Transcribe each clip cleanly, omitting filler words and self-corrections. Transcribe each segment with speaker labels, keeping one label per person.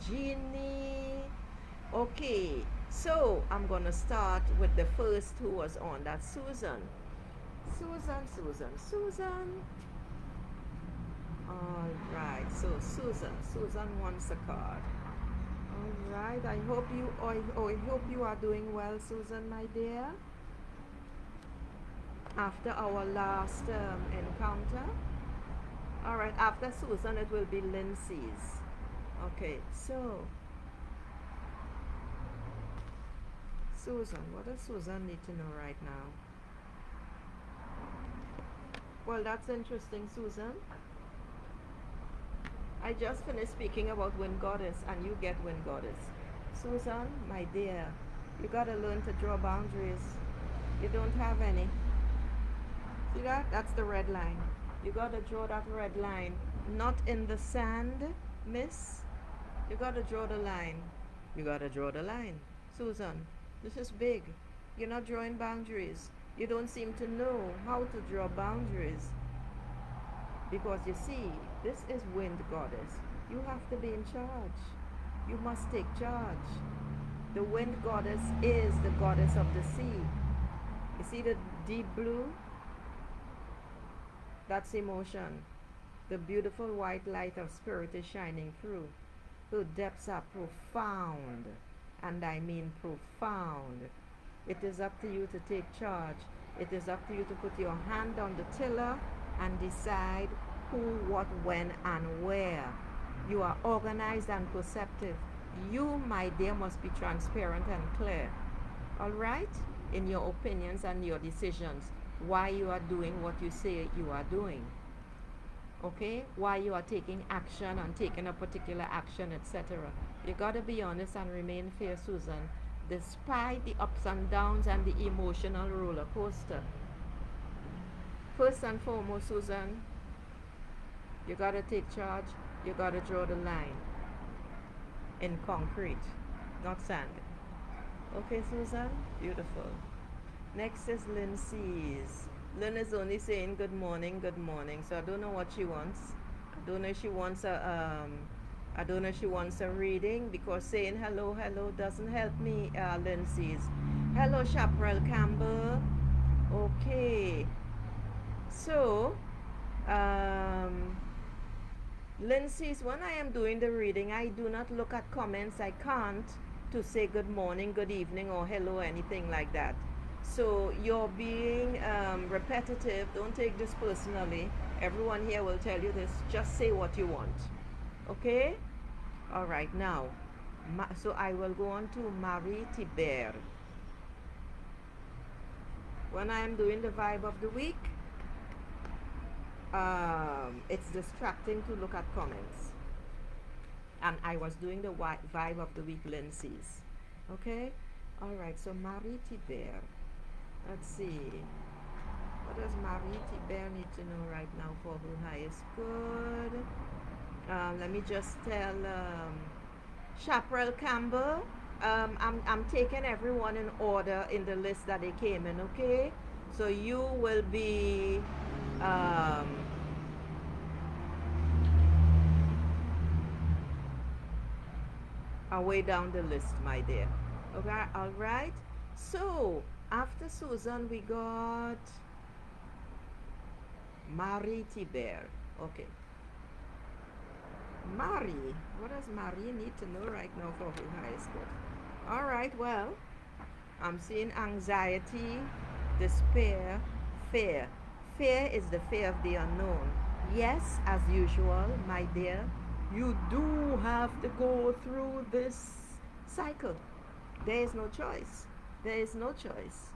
Speaker 1: Jeannie. Okay, so I'm gonna start with the first who was on. That's Susan. Susan. All right. So Susan wants a card. All right. I hope you are doing well, Susan, my dear. After our last encounter. All right. After Susan, it will be Lindsay's. Okay. So Susan, what does Susan need to know right now? Well, that's interesting, Susan. I just finished speaking about Wind Goddess, and you get Wind Goddess. Susan, my dear, you gotta learn to draw boundaries. You don't have any. See that? That's the red line. You gotta draw that red line. Not in the sand, miss. You gotta draw the line. You gotta draw the line. Susan, this is big. You're not drawing boundaries. You don't seem to know how to draw boundaries. Because you see, this is Wind Goddess. You have to be in charge. You must take charge. The Wind Goddess is the goddess of the sea. You see the deep blue? That's emotion. The beautiful white light of spirit is shining through. The depths are profound. And I mean profound. It is up to you to take charge. It is up to you to put your hand on the tiller and decide who, what, when, and where. You are organized and perceptive. You, my dear, must be transparent and clear. All right? In your opinions and your decisions. Why you are doing what you say you are doing. Okay? Why you are taking action and taking a particular action, etc. You got to be honest and remain fair, Susan. Despite the ups and downs and the emotional roller coaster. First and foremost, Susan, you got to take charge. You got to draw the line in concrete, not sand. Okay, Susan? Beautiful. Next is Lindsay's. Lynn is only saying good morning, so I don't know what she wants. I don't know if she wants a reading, because saying hello doesn't help me, Lindsay's. Hello, Chaparral Campbell. Okay. So, Lindsay's, when I am doing the reading, I do not look at comments. I can't to say good morning, good evening, or hello, anything like that. So you're being repetitive. Don't take this personally. Everyone here will tell you this. Just say what you want. Okay? All right, now. So I will go on to Marie Tiber. When I am doing the vibe of the week, it's distracting to look at comments. And I was doing the vibe of the week, Lindsay's. Okay? All right, so Marie Tiber. Let's see. What does Marie Tiber need to know right now for her highest good? Let me just tell Chaparral Campbell. I'm taking everyone in order in the list that they came in, okay? So you will be way down the list, my dear. Okay, all right. So after Susan, we got Marie Tiber. Okay. Marie, what does Marie need to know right now for her highest good? All right, well, I'm seeing anxiety, despair, fear. Fear is the fear of the unknown. Yes, as usual, my dear, you do have to go through this cycle. There is no choice. There is no choice.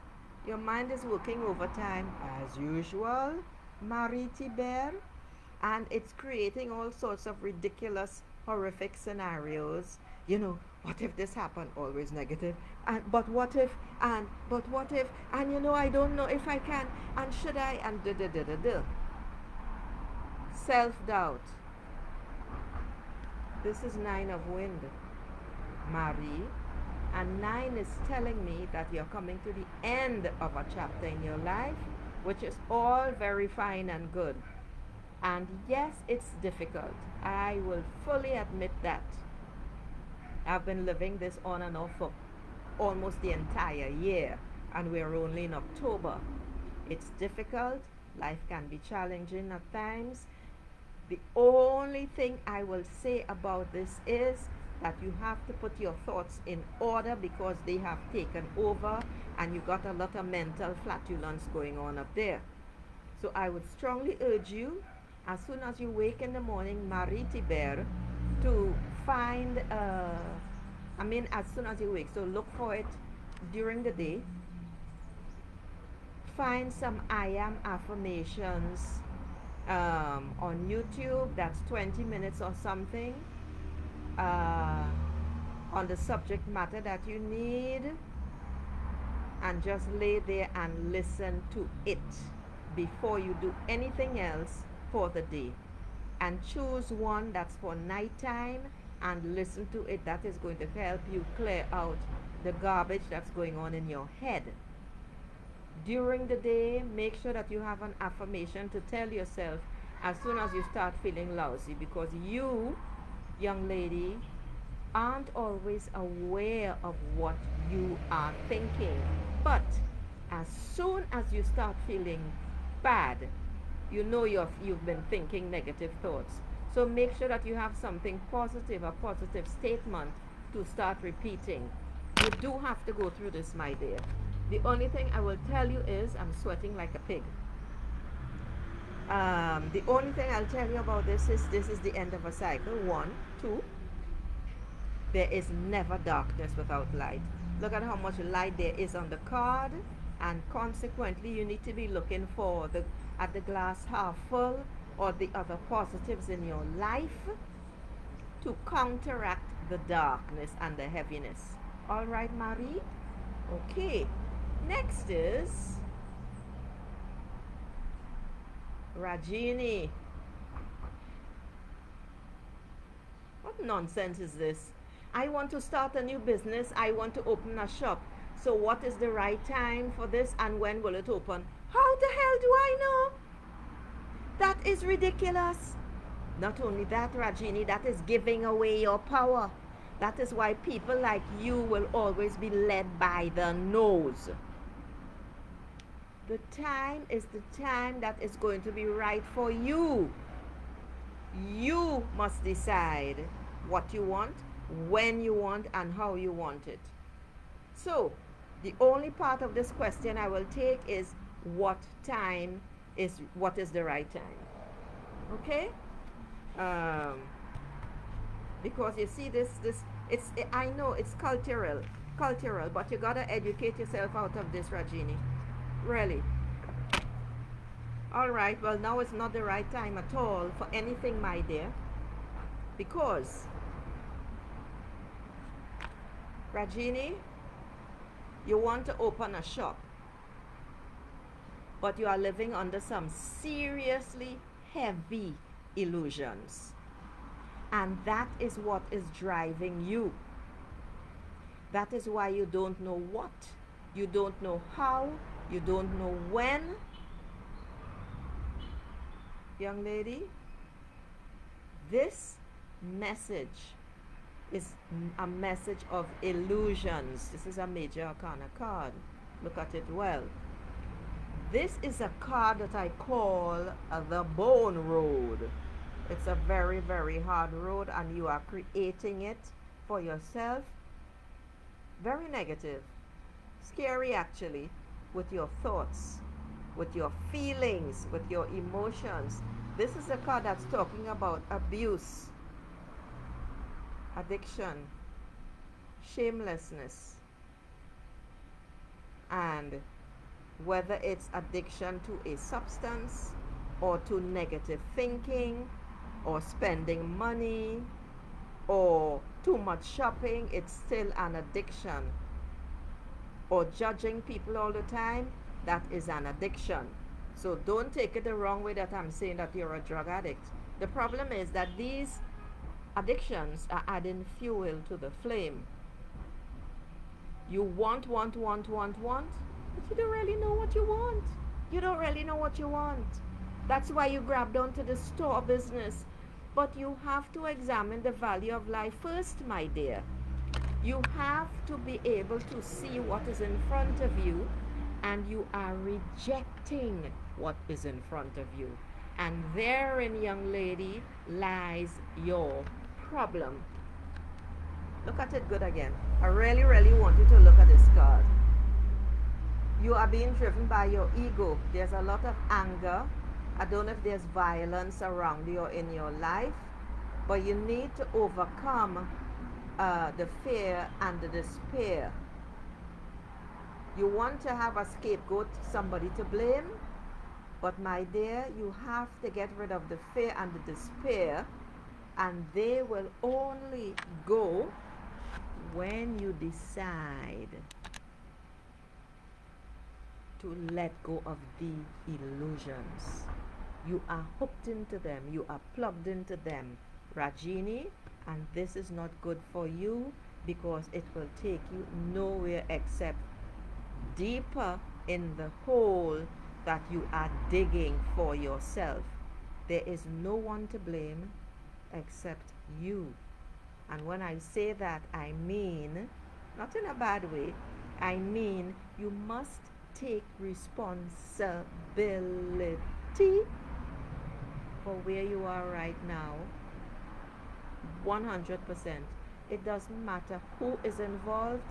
Speaker 1: Your mind is working overtime as usual, Marie Tiber, and it's creating all sorts of ridiculous, horrific scenarios. You know, what if this happened? Always negative. And but what if? And but what if? And you know, I don't know if I can. And should I? And da. Self-doubt. This is 9 of wind, Marie. And 9 is telling me that you're coming to the end of a chapter in your life, which is all very fine and good. And yes, it's difficult. I will fully admit that. I've been living this on and off for almost the entire year, and we're only in October. It's difficult. Life can be challenging at times. The only thing I will say about this is that you have to put your thoughts in order because they have taken over and you got a lot of mental flatulence going on up there. So I would strongly urge you, as soon as you wake in the morning, Marie Tiber, to find, as soon as you wake, so look for it during the day. Find some I am affirmations on YouTube, that's 20 minutes or something, on the subject matter that you need, and just lay there and listen to it before you do anything else for the day. And choose one that's for nighttime and listen to it. That is going to help you clear out the garbage that's going on in your head. During the day, make sure that you have an affirmation to tell yourself as soon as you start feeling lousy, because you, young lady, aren't always aware of what you are thinking. But as soon as you start feeling bad, you know you've been thinking negative thoughts. So make sure that you have something positive, a positive statement to start repeating. You do have to go through this, my dear. The only thing I will tell you is I'm sweating like a pig. The only thing I'll tell you about this is the end of a cycle. 1, 2. There is never darkness without light. Look at how much light there is on the card, and consequently you need to be looking for at the glass half full or the other positives in your life to counteract the darkness and the heaviness. All right, Marie? Okay. Next is Rajini. What nonsense is this? I want to start a new business. I want to open a shop. So what is the right time for this and when will it open? How the hell do I know? That is ridiculous. Not only that, Rajini, that is giving away your power. That is why people like you will always be led by the nose. The time is the time that is going to be right for you. You must decide what you want, when you want, and how you want it. So, the only part of this question I will take is what is the right time. Okay? Because you see I know it's cultural, but you gotta educate yourself out of this, Rajini. Really. All right, well, now it's not the right time at all for anything, my dear, because Rajini, you want to open a shop, but you are living under some seriously heavy illusions, and that is what is driving you. That is why you don't know what, you don't know how, you don't know when. Young lady, this message is a message of illusions. This is a major arcana card. Look at it well. This is a card that I call the bone road. It's a very, very hard road, and you are creating it for yourself. Very negative. Scary, actually, with your thoughts, with your feelings, with your emotions. This is a card that's talking about abuse, addiction, shamelessness, and whether it's addiction to a substance or to negative thinking or spending money or too much shopping, it's still an addiction. Or judging people all the time, that is an addiction. So don't take it the wrong way that I'm saying that you're a drug addict. The problem is that these addictions are adding fuel to the flame. You want, but you don't really know what you want. You don't really know what you want. That's why you grabbed onto the store business. But you have to examine the value of life first, my dear. You have to be able to see what is in front of you, and you are rejecting what is in front of you. And therein, young lady, lies your problem. Look at it good again. I really, really want you to look at this card. You are being driven by your ego. There's a lot of anger. I don't know if there's violence around you or in your life, but you need to overcome the fear and the despair. You want to have a scapegoat, somebody to blame, but my dear, you have to get rid of the fear and the despair, and they will only go when you decide to let go of the illusions. You are hooked into them, you are plugged into them, Rajini, and this is not good for you because it will take you nowhere except deeper in the hole that you are digging for yourself. There is no one to blame except you. And when I say that, I mean, not in a bad way, I mean you must take responsibility for where you are right now. 100%. It doesn't matter who is involved.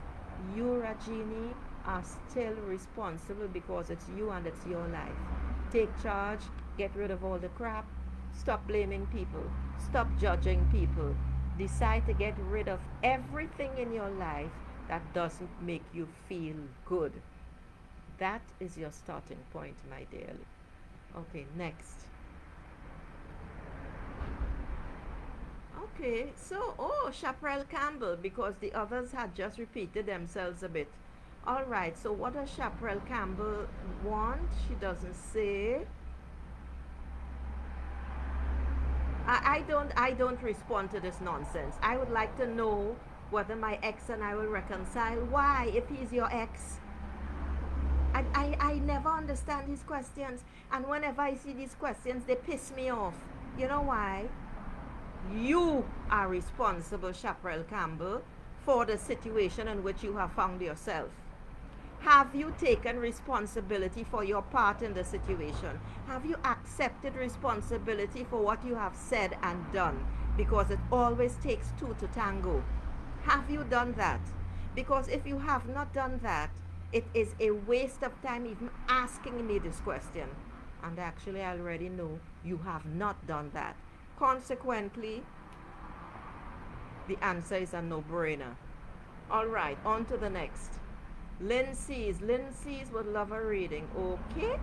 Speaker 1: You, Rajini, are still responsible because it's you and it's your life. Take charge, get rid of all the crap, stop blaming people, stop judging people. Decide to get rid of everything in your life that doesn't make you feel good. That is your starting point, my dearly. Okay, next. Okay, so, Chaparral Campbell, because the others had just repeated themselves a bit. All right, so what does Chaparral Campbell want? She doesn't say. I don't respond to this nonsense. I would like to know whether my ex and I will reconcile. Why, if he's your ex? I never understand his questions, and whenever I see these questions, they piss me off. You know why? You are responsible, Chaparral Campbell, for the situation in which you have found yourself. Have you taken responsibility for your part in the situation? Have you accepted responsibility for what you have said and done? Because it always takes two to tango. Have you done that? Because if you have not done that, it is a waste of time even asking me this question. And actually, I already know you have not done that. Consequently, the answer is a no-brainer. All right, on to the next. Lindsay's would love a reading. Okay.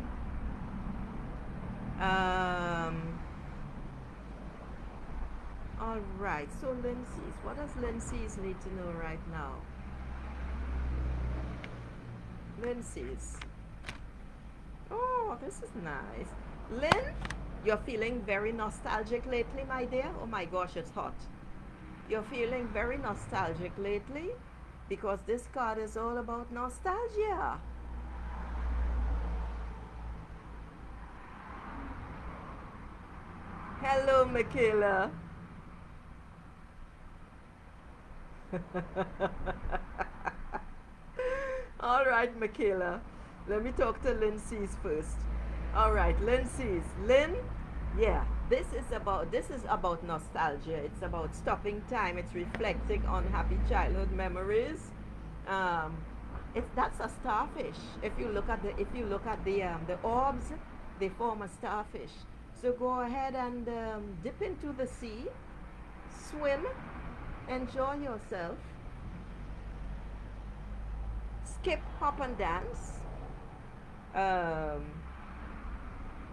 Speaker 1: All right. So Lindsay's, what does Lindsay's need to know right now? Lindsay's. Oh, this is nice. Lynn, you're feeling very nostalgic lately, my dear. Oh my gosh, it's hot. You're feeling very nostalgic lately because this card is all about nostalgia. Hello, Michaela. All right, Michaela. Let me talk to Lindsay's first. All right, Lindsay's. Lynn, yeah, this is about nostalgia. It's about stopping time. It's reflecting on happy childhood memories. That's a starfish. If you look at the orbs, they form a starfish. So go ahead and dip into the sea, swim, enjoy yourself, skip, hop, and dance,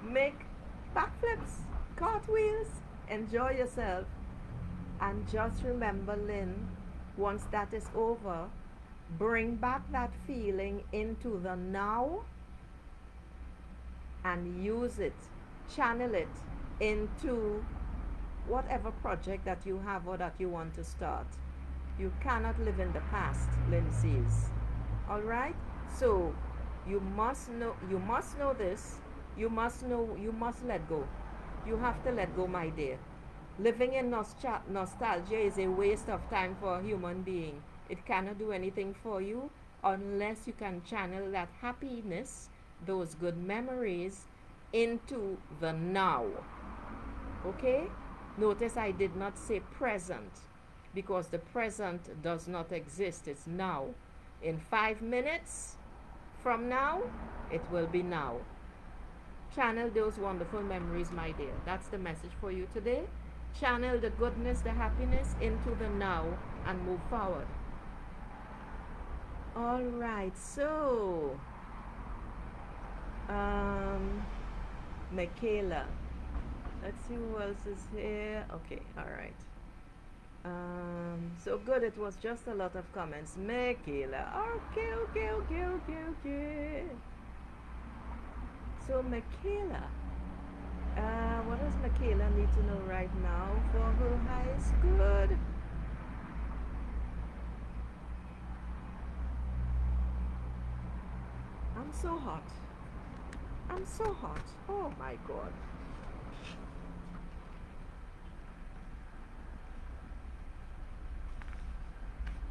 Speaker 1: make backflips, cartwheels, enjoy yourself, and just remember, Lynn, once that is over, bring back that feeling into the now and use it, channel it into whatever project that you have or that you want to start. You cannot live in the past, Lynn says. All right? So you must know this. You must let go. You have to let go, my dear. Living in nostalgia is a waste of time for a human being. It cannot do anything for you unless you can channel that happiness, those good memories, into the now. Okay? Notice I did not say present because the present does not exist. It's now. In 5 minutes from now, it will be now. Channel those wonderful memories, my dear. That's the message for you today. Channel the goodness, the happiness into the now and move forward. All right, so Michaela. Let's see who else is here. Okay, all right. So good. It was just a lot of comments. Michaela. Okay. So Michaela. What does Michaela need to know right now for her highest good? I'm so hot. I'm so hot. Oh my God.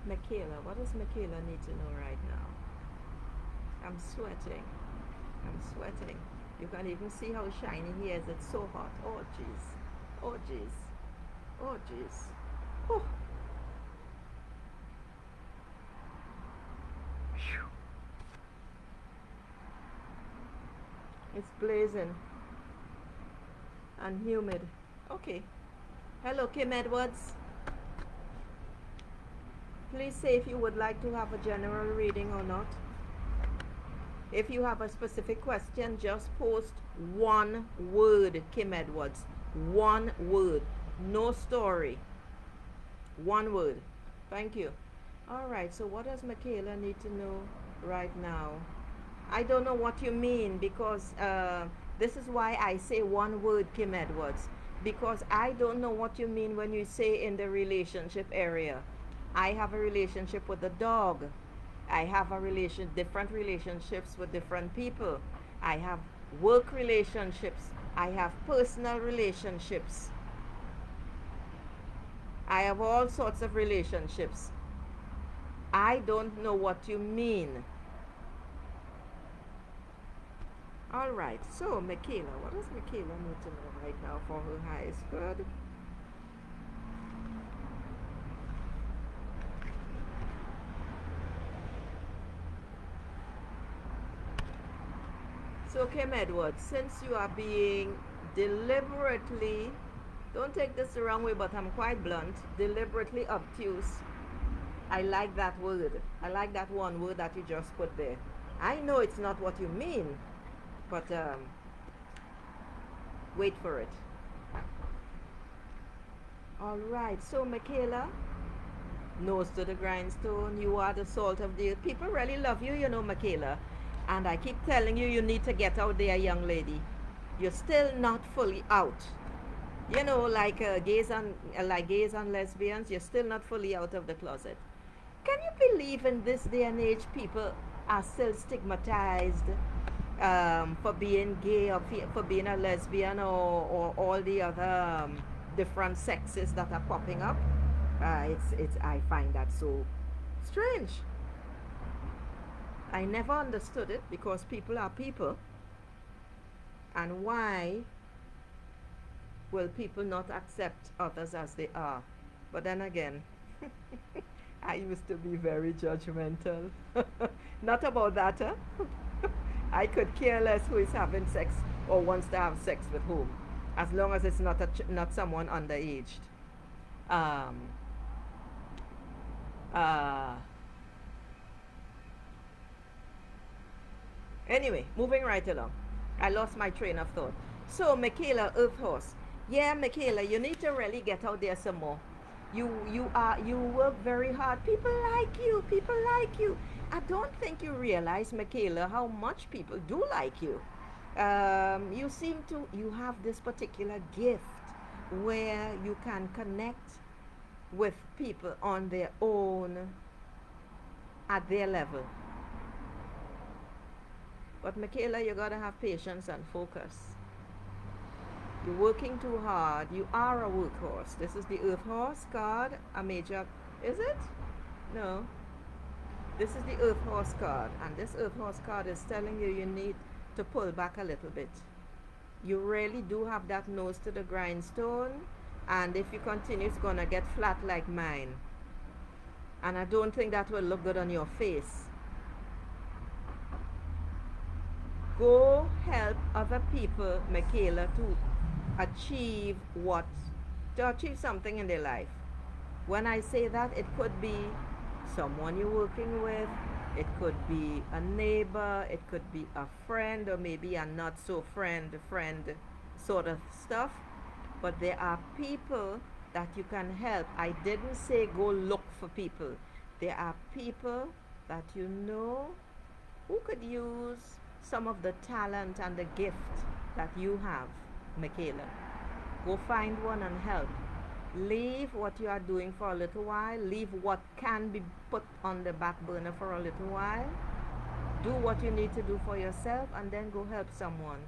Speaker 1: Michaela, what does Michaela need to know right now? I'm sweating. I'm sweating. You can even see how shiny he is. It's so hot. Oh jeez. Oh jeez. Oh jeez. Oh. It's blazing and humid. Okay. Hello, Kim Edwards. Please say if you would like to have a general reading or not. If you have a specific question, just post one word, Kim Edwards. One word. No story. One word. Thank you. All right, so what does Michaela need to know right now? I don't know what you mean because this is why I say one word, Kim Edwards. Because I don't know what you mean when you say in the relationship area. I have a relationship with a dog. I have different relationships with different people. I have work relationships. I have personal relationships. I have all sorts of relationships. I don't know what you mean. All right, so Michaela, what does Michaela need to know right now for her highest good? So Kim Edwards, since you are being deliberately, don't take this the wrong way, but I'm quite blunt, deliberately obtuse. I like that word. I like that one word that you just put there. I know it's not what you mean, but wait for it. All right, so Michaela, nose to the grindstone, you are the salt of the earth. People really love you, you know, Michaela. And I keep telling you, you need to get out there, young lady. You're still not fully out. You know, like gays and lesbians, you're still not fully out of the closet. Can you believe in this day and age people are still stigmatized for being gay or for being a lesbian or all the other different sexes that are popping up? I find that so strange. I never understood it because people are people. And why will people not accept others as they are? But then again, I used to be very judgmental. Not about that, huh? I could care less who is having sex or wants to have sex with whom, as long as it's not someone underaged. Anyway, moving right along. I lost my train of thought. So, Michaela, Earth Horse. Yeah, Michaela, you need to really get out there some more. You work very hard. People like you. People like you. I don't think you realize, Michaela, how much people do like you. You have this particular gift where you can connect with people on their own, at their level. But Michaela, you gotta have patience and focus. You're working too hard. You are a workhorse. This is the Earth Horse card, a major, is it? No, this is the Earth Horse card, and this Earth Horse card is telling you you need to pull back a little bit. You really do have that nose to the grindstone, and if you continue, it's gonna get flat like mine. And I don't think that will look good on your face. Go help other people, Michaela, to achieve what? To achieve something in their life. When I say that, it could be someone you're working with, it could be a neighbor, it could be a friend, or maybe a not so friend sort of stuff. But there are people that you can help. I didn't say go look for people. There are people that you know who could use some of the talent and the gift that you have, Michaela. Go find one and help. Leave what you are doing for a little while. Leave what can be put on the back burner for a little while. Do what you need to do for yourself and then go help someone.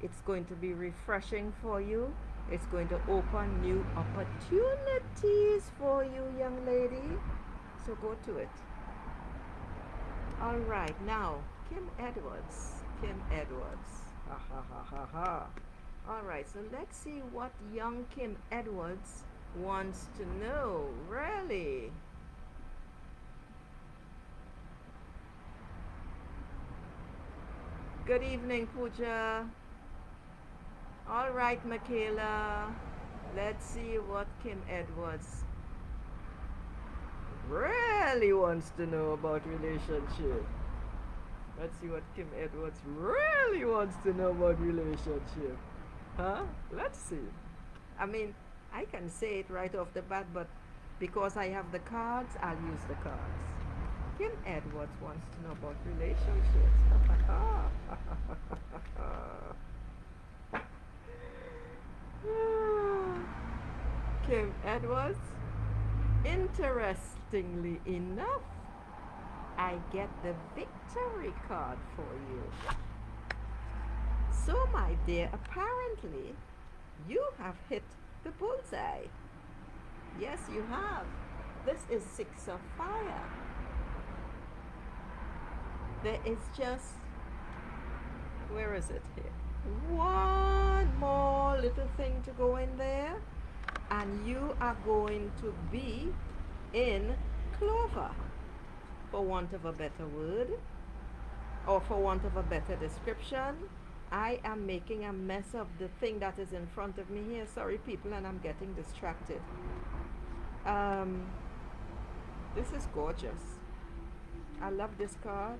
Speaker 1: It's going to be refreshing for you. It's going to open new opportunities for you, young lady. So go to it. All right, now, Kim Edwards. Kim Edwards. Ha ha ha ha ha. All right, so let's see what young Kim Edwards wants to know. Really? Good evening, Pooja. All right, Michaela. Let's see what Kim Edwards really wants to know about relationship. Let's see what Kim Edwards really wants to know about relationship. Huh? Let's see. I mean, I can say it right off the bat, but because I have the cards, I'll use the cards. Kim Edwards wants to know about relationships. Kim Edwards, interestingly enough, I get the victory card for you. So, my dear, apparently you have hit the bullseye. Yes, you have. This is Six of Fire. There is just, where is it here? One more little thing to go in there, and you are going to be in clover, for want of a better word, or for want of a better description. I am making a mess of the thing that is in front of me here. Sorry, people, and I'm getting distracted. This is gorgeous. I love this card.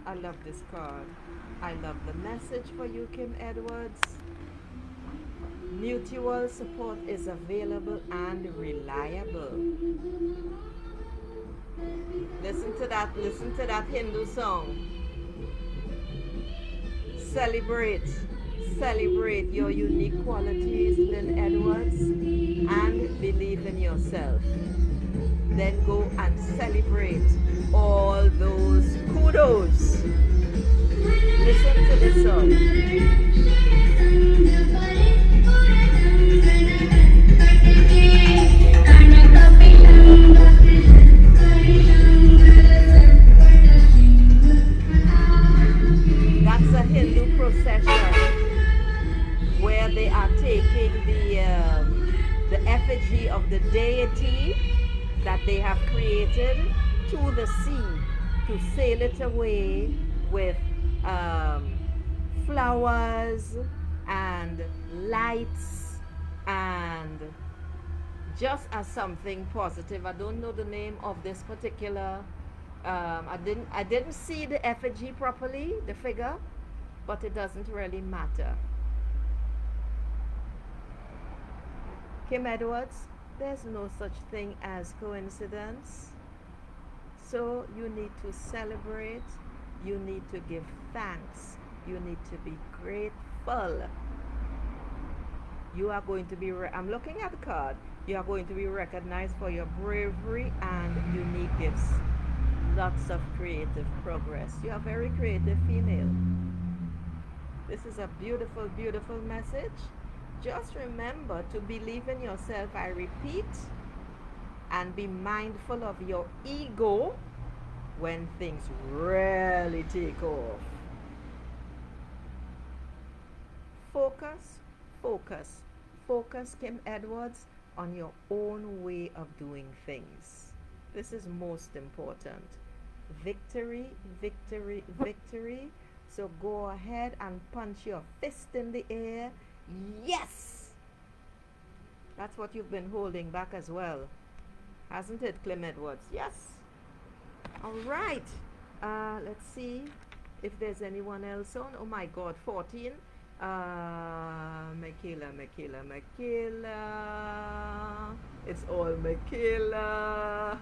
Speaker 1: I love this card. I love the message for you, Kim Edwards. Mutual support is available and reliable. Listen to that Hindu song. Celebrate your unique qualities, Lynn Edwards, and believe in yourself. Then go and celebrate all those kudos. Listen to this song. That's a Hindu procession where they are taking the effigy of the deity that they have created to the sea to sail it away with flowers and lights and just as something positive. I don't know the name of this particular I didn't see the effigy properly, the figure, but it doesn't really matter. Kim Edwards, there's no such thing as coincidence. So you need to celebrate, you need to give thanks, you need to be grateful. You are going to be, I'm looking at the card, you are going to be recognized for your bravery and unique gifts. Lots of creative progress. You are a very creative female. This is a beautiful, beautiful message. Just remember to believe in yourself. I repeat, and be mindful of your ego when things really take off. Focus, focus, focus, Kim Edwards, on your own way of doing things. This is most important. Victory, victory, victory. So go ahead and punch your fist in the air. Yes! That's what you've been holding back as well. Hasn't it, Kim Edwards? Yes. All right. Let's see if there's anyone else on. Oh my God, 14. Michaela. It's all Michaela.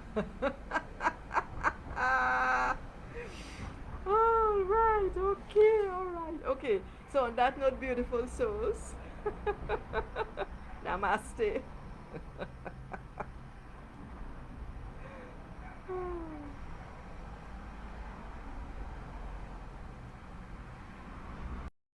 Speaker 1: All right, okay. So on that note, beautiful souls, namaste.